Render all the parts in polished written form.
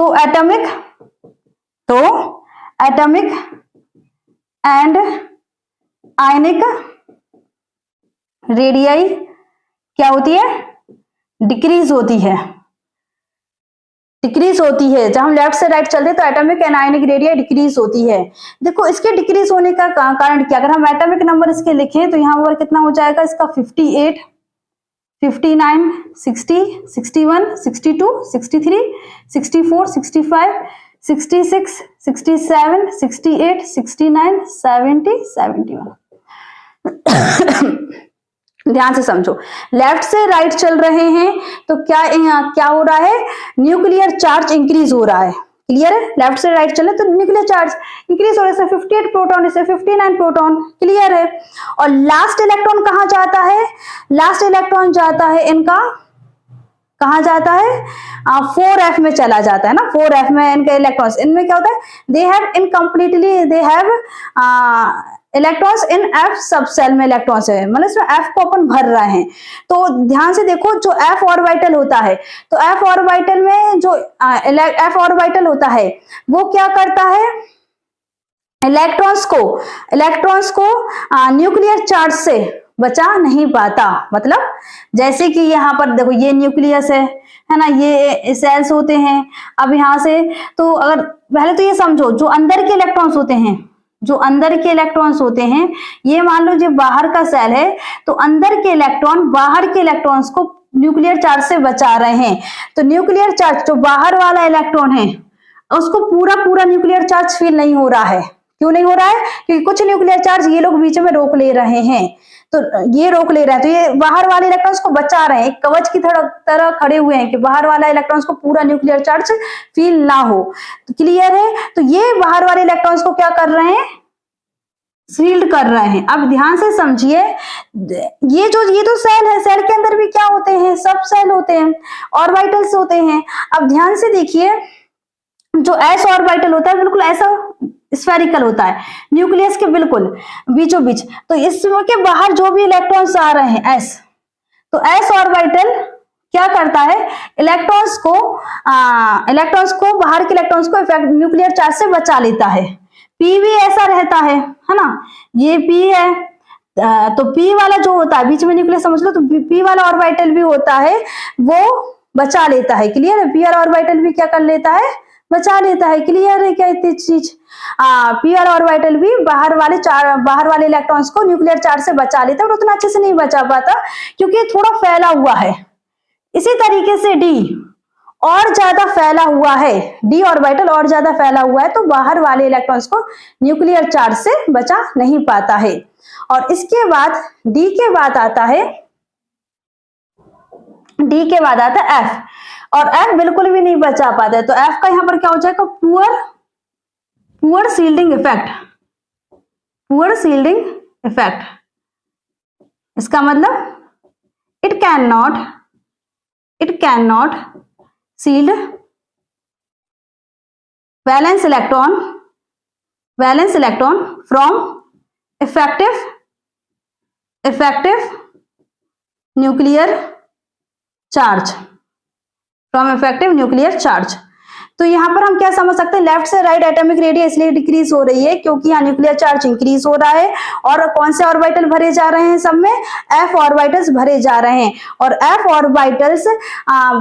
तो atomic and ionic radii क्या होती है, डिक्रीज होती है, जब हम लेफ्ट से राइट चलते हैं तो atomic and ionic radii decrease होती है। देखो इसके डिक्रीज होने का कारण क्या, अगर हम एटॉमिक नंबर इसके लिखें तो यहाँ पर कितना हो जाएगा इसका 58, 59, 60, 61, 62, 63, 64, 65, 66, 67, 68, 69, 70, 71। ध्यान से समझो, लेफ्ट से राइट चल रहे हैं तो क्या हो रहा है, न्यूक्लियर चार्ज इंक्रीज हो रहा है। क्लियर है, लेफ्ट से राइट चले तो न्यूक्लियर चार्ज इंक्रीज हो रहा है, 58 प्रोटॉन इसे 59 प्रोटॉन। क्लियर है, और लास्ट इलेक्ट्रॉन कहां जाता है, लास्ट इलेक्ट्रॉन जाता है इनका, कहां जाता है, 4f में चला जाता है ना, 4f में इनके इलेक्ट्रॉन्स, इनमें क्या होता है, they have electrons in f सब सेल में इलेक्ट्रॉन्स है, मतलब इसमें f को अपन भर रहे हैं। तो ध्यान से देखो, जो f ऑर्बिटल होता है, तो f ऑर्बिटल में जो f ऑर्बिटल होता है वो क्या करता है, इलेक्ट्रॉन्स को न्यूक्लियर चार्ज से बचा नहीं पाता। मतलब जैसे कि यहाँ पर देखो ये न्यूक्लियस है ना, ये सेल्स होते हैं। अब यहाँ से तो अगर पहले तो ये समझो, जो अंदर के इलेक्ट्रॉन्स होते हैं, ये मान लो जो बाहर का सेल है, तो अंदर के इलेक्ट्रॉन बाहर के इलेक्ट्रॉन्स को न्यूक्लियर चार्ज से बचा रहे हैं। तो न्यूक्लियर चार्ज जो बाहर वाला इलेक्ट्रॉन है उसको पूरा न्यूक्लियर चार्ज फील नहीं हो रहा है। क्यों नहीं हो रहा है, क्योंकि कुछ न्यूक्लियर चार्ज ये लोग बीच में रोक ले रहे हैं, तो ये रोक ले रहा है, तो ये बाहर वाले इलेक्ट्रॉन्स को बचा रहे हैं, कवच की तरह खड़े हुए हैं कि बाहर वाला इलेक्ट्रॉन्स को पूरा न्यूक्लियर चार्ज फील ना हो। तो क्लियर है, तो ये बाहर वाले इलेक्ट्रॉन्स को क्या कर रहे हैं, शील्ड कर रहे हैं। अब ध्यान से समझिए, ये तो सेल है, सेल के अंदर भी क्या होते हैं, सब सेल होते हैं, ऑर्बिटल्स होते हैं। अब ध्यान से देखिए, जो एस ऑर्बिटल होता है बिल्कुल ऐसा स्फेरिकल होता है, न्यूक्लियस के बिल्कुल बीचों बीच। तो इसके बाहर जो भी इलेक्ट्रॉन्स आ रहे हैं एस, तो एस ऑर्बिटल क्या करता है, इलेक्ट्रॉन्स को बाहर के इलेक्ट्रॉन्स को न्यूक्लियर चार्ज से बचा लेता है। पी भी ऐसा रहता है ना, ये पी है, तो पी वाला जो होता है बीच में न्यूक्लियस समझ लो, तो पी वाला ऑर्बिटल भी होता है, वो बचा लेता है। क्लियर है, पी वाला ऑर्बिटल भी क्या कर लेता है, बचा लेता है। क्लियर है क्या इतनी चीज, पी वाला ऑर्बिटल भी बाहर वाले इलेक्ट्रॉन्स को न्यूक्लियर चार्ज से बचा लेता है, और उतना अच्छे से नहीं बचा पाता क्योंकि थोड़ा फैला हुआ है। इसी तरीके से डी और ज्यादा फैला हुआ है, डी ऑर्बिटल और ज्यादा फैला हुआ है, तो बाहर वाले इलेक्ट्रॉन्स को न्यूक्लियर चार्ज से बचा नहीं पाता है। और इसके बाद डी के बाद आता है एफ, और एफ बिल्कुल भी नहीं बचा पाता है। तो एफ का यहां पर क्या हो जाएगा, पुअर शील्डिंग इफेक्ट। इसका मतलब it can not shield valence electron from effective nuclear charge. तो यहाँ पर हम क्या समझ सकते हैं, लेफ्ट से राइट एटॉमिक रेडियस इसलिए डिक्रीज हो रही है क्योंकि यहाँ न्यूक्लियर चार्ज इंक्रीज हो रहा है। और कौन से ऑर्बिटल भरे जा रहे हैं, सब में एफ ऑर्बिटल्स भरे जा रहे हैं। और एफ ऑर्बिटल्स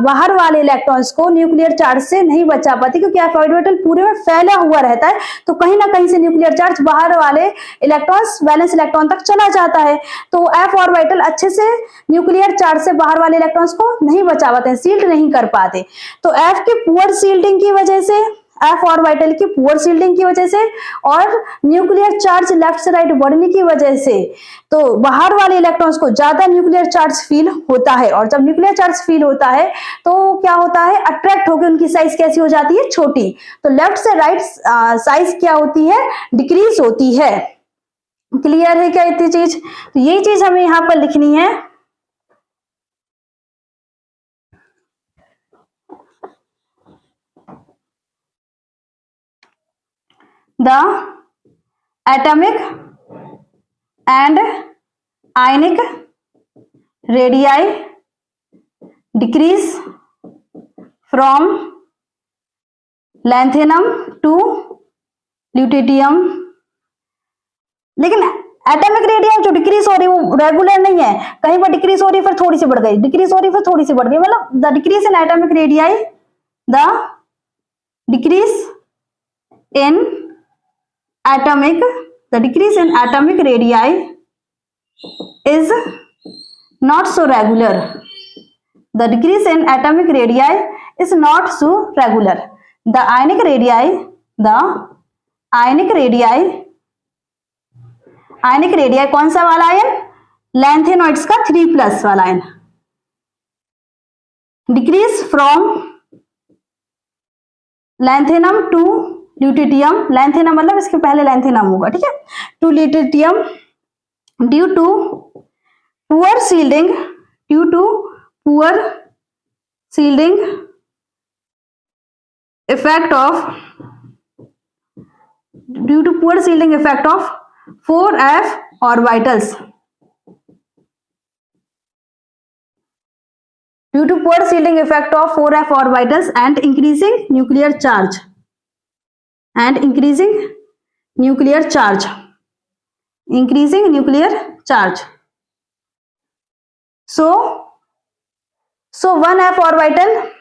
बाहर वाले इलेक्ट्रॉन्स को न्यूक्लियर चार्ज से नहीं बचा पाती, क्योंकि एफ ऑर्बिटल पूरे में फैला हुआ रहता है, तो कहीं ना कहीं से न्यूक्लियर चार्ज बाहर वाले इलेक्ट्रॉन्स वैलेंस इलेक्ट्रॉन तक चला जाता है। तो एफ ऑर्बिटल अच्छे से न्यूक्लियर चार्ज से बाहर वाले इलेक्ट्रॉन्स को नहीं बचा पाते, शील्ड नहीं कर पाते। तो एफ की पुअर शील्डिंग की वजह से, एफ ऑर्बिटल की पुअर शील्डिंग की वजह से, और न्यूक्लियर चार्ज लेफ्ट से राइट बढ़ने की वजह से, तो बाहर वाले इलेक्ट्रॉन्स को ज्यादा न्यूक्लियर चार्ज फील होता है। और जब न्यूक्लियर चार्ज फील होता है तो क्या होता है, अट्रैक्ट होकर उनकी साइज कैसी हो जाती है, छोटी। तो लेफ्ट से राइट साइज क्या होती है, डिक्रीज होती है। क्लियर है क्या इतनी चीज, तो यही चीज हमें यहां पर लिखनी है। The atomic and ionic radii decrease from lanthanum to lutetium. लेकिन एटॉमिक रेडियस जो डिक्रीज हो रही है वो रेगुलर नहीं है, कहीं पर डिक्रीज हो रही है फिर थोड़ी सी बढ़ गई, डिक्रीज हो रही है फिर थोड़ी सी बढ़ गई, मतलब the decrease in atomic radii, the decrease in atomic, the decrease in atomic radii is not so regular, the decrease in atomic radii is not so regular. The ionic radii, the ionic radii, ionic radii कौन सा वाला ion, lanthanoids का 3+ वाला आयन, decrease from lanthanum to lutetium, lanthanum मतलब इसके पहले lanthanum होगा, ठीक है, to lutetium due to poor shielding, due to poor shielding effect of, due to poor shielding effect of 4f orbitals, due to poor shielding effect of 4f orbitals and increasing nuclear charge, and increasing nuclear charge, increasing nuclear charge. So 1f orbital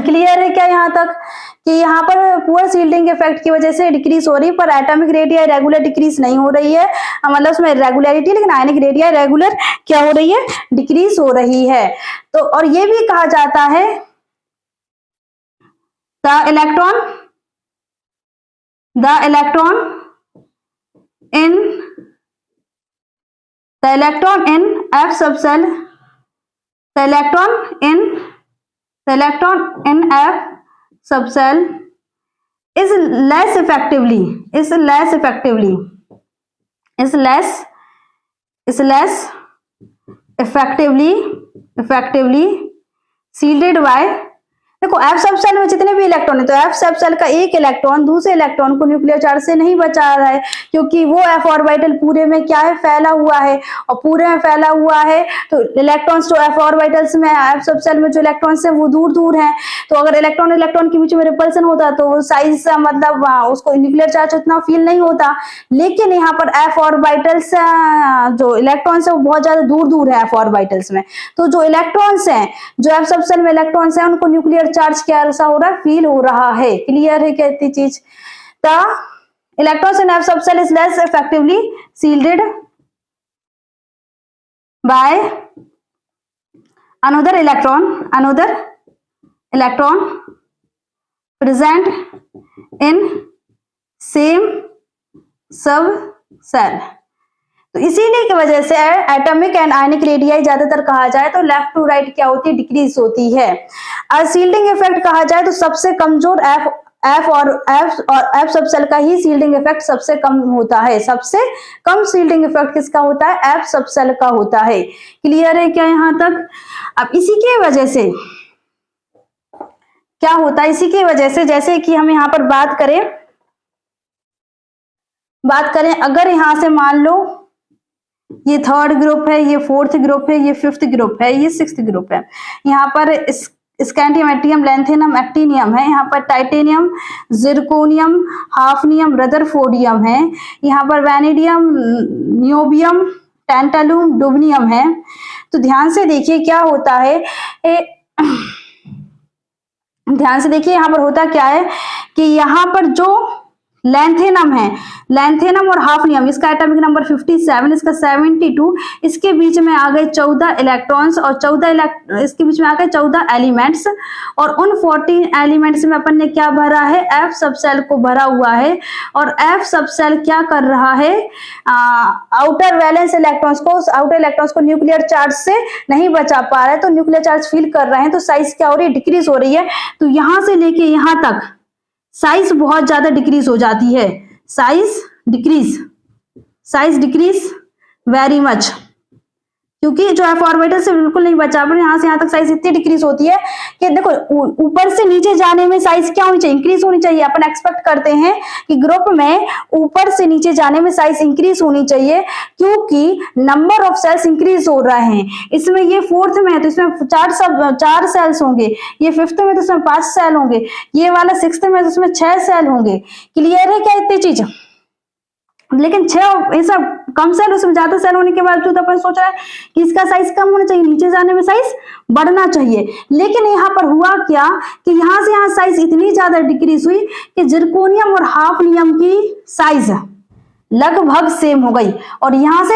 clear है क्या यहाँ तक, कि यहाँ पर poor shielding effect की वजह से डिक्रीज हो रही है, पर एटॉमिक रेडियाई रेगुलर डिक्रीज नहीं हो रही है, मतलब उसमें रेगुलरिटी, लेकिन आयनिक रेडियाई रेगुलर क्या हो रही है, डिक्रीज हो रही है। तो और ये भी कहा जाता है the electron in F subshell, the electron in F subcell is less effectively shielded by, देखो एफ सब सेल में जितने भी इलेक्ट्रॉन है, तो एफ सब सेल का एक इलेक्ट्रॉन दूसरे इलेक्ट्रॉन को न्यूक्लियर चार्ज से नहीं बचा रहा है, क्योंकि वो एफ ऑर्बिटल पूरे में क्या है, फैला हुआ है, और पूरे में फैला हुआ है तो इलेक्ट्रॉन्स जो एफ ऑर्बिटल्स में, एफ सब सेल में जो इलेक्ट्रॉन्स है वो दूर दूर हैं, तो अगर इलेक्ट्रॉन इलेक्ट्रॉन के बीच में रिपल्सन होता तो वो साइज मतलब उसको न्यूक्लियर चार्ज उतना फील नहीं होता। लेकिन यहाँ पर एफ ऑर्बिटल्स जो इलेक्ट्रॉन्स है वो बहुत ज्यादा दूर दूर है एफ ऑर्बिटल्स में, तो जो इलेक्ट्रॉन्स हैं, जो एफ सब सेल में इलेक्ट्रॉन्स हैं, उनको न्यूक्लियर चार्ज क्या ऐसा हो रहा है, फील हो रहा है। क्लियर है कहती चीज, the electrons in F sub shell is less effectively shielded by another electron present in same subcell। तो इसीलिए की वजह से एटॉमिक एंड आयनिक रेडियाई ज्यादातर कहा जाए तो लेफ्ट टू राइट क्या होती है, डिक्रीज होती है। और सील्डिंग इफेक्ट कहा जाए तो सबसे कमजोर एफ सबसेल का ही सील्डिंग इफेक्ट सबसे कम होता है, सबसे कम सील्डिंग इफेक्ट किसका होता है, एफ सबसेल का होता है। क्लियर है क्या यहाँ तक। अब इसी की वजह से क्या होता है, इसी की वजह से जैसे कि हम यहाँ पर बात करें अगर यहां से मान लो ये थर्ड ग्रुप है, ये फोर्थ ग्रुप है, ये फिफ्थ ग्रुप है, ये सिक्स्थ ग्रुप है, यहाँ पर स्कैंडियम, लैंथेनम, एक्टिनियम है, यहाँ पर टाइटेनियम, जिरकोनियम, हाफनियम, रदरफोर्डियम है, यहाँ पर वैनेडियम, नियोबियम, टैंटालुम, डुबनियम है। तो ध्यान से देखिए क्या होता है, ध्यान से देखिए यहाँ पर होता क्या है कि यहाँ पर जो लैंथेनम है, लैंथेनम और हाफनियम, इसका एटॉमिक नंबर 57, इसका 72, इसके बीच में आ गए 14 इलेक्ट्रॉन्स और 14 इसके बीच में आ गए 14 एलिमेंट्स, और उन 14 एलिमेंट्स में अपन ने क्या भरा है, एफ सबसेल को भरा हुआ है। और एफ सबसेल क्या कर रहा है, आउटर वैलेंस इलेक्ट्रॉन्स को न्यूक्लियर चार्ज से नहीं बचा पा रहा है, तो न्यूक्लियर चार्ज फील कर रहे हैं, तो साइज क्या हो रही है, डिक्रीज हो रही है। तो यहां से लेके यहां तक साइज बहुत ज्यादा डिक्रीज हो जाती है, साइज डिक्रीज वेरी मच, क्योंकि जो है फॉर्मेटर से बिल्कुल नहीं बचा, पर यहाँ से यहाँ तक साइज इतनी डिक्रीज होती है कि देखो ऊपर से नीचे जाने में साइज क्या होनी चाहिए, इंक्रीज होनी चाहिए। अपन एक्सपेक्ट करते हैं कि ग्रुप में ऊपर से नीचे जाने में साइज इंक्रीज होनी चाहिए, क्योंकि नंबर ऑफ सेल्स इंक्रीज हो रहे हैं। इसमें ये फोर्थ में है तो इसमें 4 सेल्स होंगे, ये फिफ्थ में तो इसमें 5 सेल होंगे, ये वाला सिक्स्थ में तो इसमें 6 सेल होंगे। क्लियर है क्या इतनी चीज? लेकिन 6 ऐसा कम सेल, उसमें ज्यादा सेल होने के बावजूद अपन सोच रहा है कि इसका साइज कम होना चाहिए, नीचे जाने में साइज बढ़ना चाहिए। लेकिन यहाँ पर हुआ क्या कि यहाँ से यहाँ साइज इतनी ज्यादा डिक्रीज हुई कि जिरकोनियम और हाफनियम की साइज लगभग सेम हो गई, और यहाँ से